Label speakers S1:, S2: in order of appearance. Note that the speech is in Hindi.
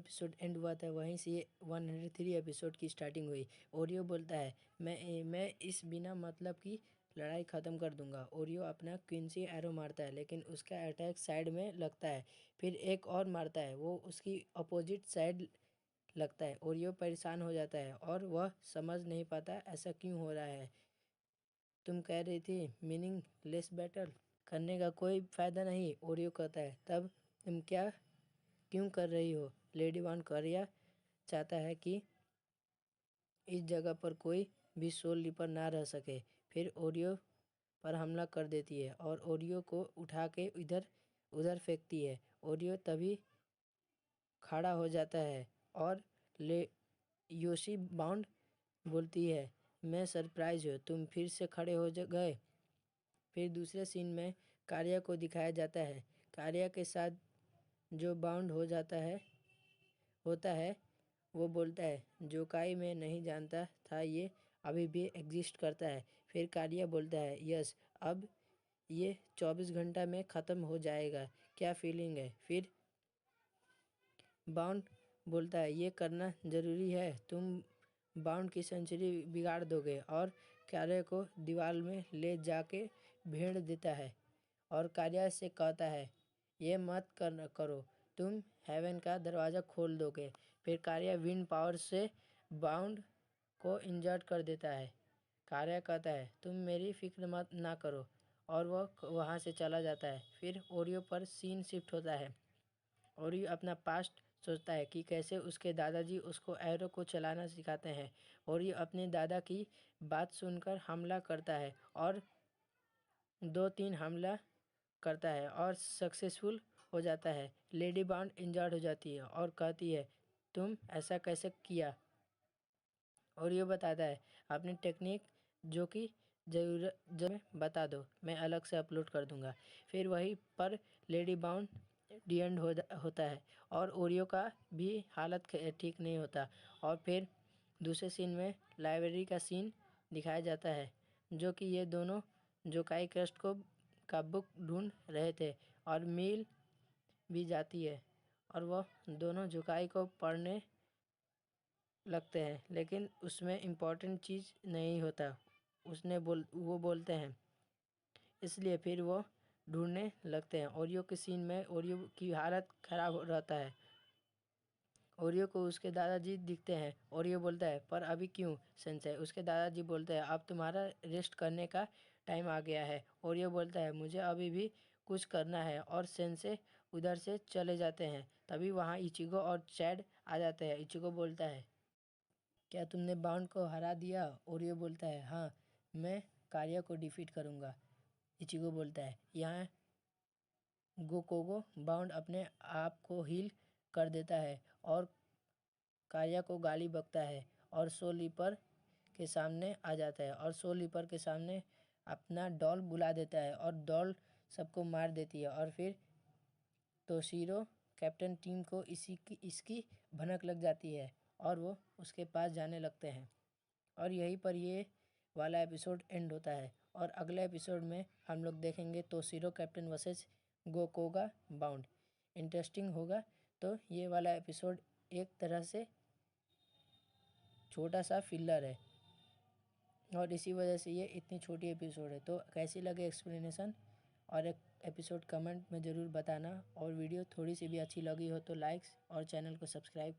S1: एपिसोड एंड हुआ था वहीं से 103 एपिसोड की स्टार्टिंग हुई। ओरियो बोलता है मैं इस बिना मतलब की लड़ाई ख़त्म कर दूंगा। ओरियो अपना क्विंसी एरो मारता है लेकिन उसका अटैक साइड में लगता है। फिर एक और मारता है, वो उसकी अपोजिट साइड लगता है। ओरियो परेशान हो जाता है और वह समझ नहीं पाता ऐसा क्यों हो रहा है। तुम कह रही थी मीनिंगलेस बैटल करने का कोई फ़ायदा नहीं, ओरियो कहता है। तब तुम क्यों कर रही हो? लेडी वान कोरिया चाहता है कि इस जगह पर कोई भी सोल रीपर ना रह सके। फिर ओरियो पर हमला कर देती है और ओरियो को उठा के इधर उधर फेंकती है। ओरियो तभी खड़ा हो जाता है और ले योशी बाउंड बोलती है, मैं सरप्राइज हूँ, तुम फिर से खड़े हो गए। फिर दूसरे सीन में कार्या को दिखाया जाता है। कार्या के साथ जो बाउंड होता है वो बोलता है, जोकाई मैं नहीं जानता था ये अभी भी एग्जिस्ट करता है। फिर कार्या बोलता है, यस, अब ये 24 घंटा में ख़त्म हो जाएगा, क्या फीलिंग है? फिर बाउंड बोलता है, ये करना ज़रूरी है, तुम बाउंड की सेंचुरी बिगाड़ दोगे। और कार्या को दीवार में ले जाके भेड़ देता है और कार्या से कहता है, ये मत करो, तुम हेवन का दरवाज़ा खोल दोगे। फिर कार्या विंड पावर से बाउंड को इंजर्ड कर देता है। कार्या कहता है, तुम मेरी फिक्र मत ना करो, और वह वहाँ से चला जाता है। फिर ओरियो पर सीन शिफ्ट होता है। ओरियो अपना पास्ट सोचता है कि कैसे उसके दादाजी उसको एरो को चलाना सिखाते हैं। ओरियो अपने दादा की बात सुनकर हमला करता है और 2-3 हमला करता है और सक्सेसफुल हो जाता है। लेडी बाउंड इंजर्ड हो जाती है और कहती है, तुम ऐसा कैसे किया? और ये बताता है अपनी टेक्निक, जो कि ज़रूरत बता दो, मैं अलग से अपलोड कर दूंगा। फिर वहीं पर लेडी बाउंड डी एंड होता है और ओरियो का भी हालत ठीक नहीं होता। और फिर दूसरे सीन में लाइब्रेरी का सीन दिखाया जाता है, जो कि ये दोनों जोकाई क्रस्ट का बुक ढूंढ रहे थे और मिल भी जाती है और वह दोनों जोकाई को पढ़ने लगते हैं, लेकिन उसमें इम्पोर्टेंट चीज़ नहीं होता, वो बोलते हैं। इसलिए फिर वो ढूंढने लगते हैं। ओरियो के सीन में ओरियो की हालत ख़राब रहता है। ओरियो को उसके दादाजी दिखते हैं। ओरियो बोलता है, पर अभी क्यों सेंसेई? उसके दादाजी बोलते हैं, अब तुम्हारा रेस्ट करने का टाइम आ गया है। ओरियो बोलता है, मुझे अभी भी कुछ करना है, और सेंसेई उधर से चले जाते हैं। तभी वहाँ इचिगो और चैड आ जाते हैं। इचिगो बोलता है, क्या तुमने बाउंड को हरा दिया? ओरियो बोलता है, हाँ, मैं कार्या को डिफीट करूँगा। इचिगो बोलता है, यहाँ गोकोगो बाउंड अपने आप को हील कर देता है और कार्या को गाली बकता है और सोल रीपर के सामने आ जाता है और सोल रीपर के सामने अपना डॉल बुला देता है और डॉल सबको मार देती है। और फिर तोशिरो कैप्टन टीम को इसकी भनक लग जाती है और वो उसके पास जाने लगते हैं। और यहीं पर ये वाला एपिसोड एंड होता है और अगले एपिसोड में हम लोग देखेंगे तोशिरो कैप्टन वर्सेस गोकोगा बाउंड। इंटरेस्टिंग होगा। तो ये वाला एपिसोड एक तरह से छोटा सा फिलर है और इसी वजह से ये इतनी छोटी एपिसोड है। तो कैसी लगे एक्सप्लेनेशन और एक एपिसोड कमेंट में ज़रूर बताना, और वीडियो थोड़ी सी भी अच्छी लगी हो तो लाइक्स और चैनल को सब्सक्राइब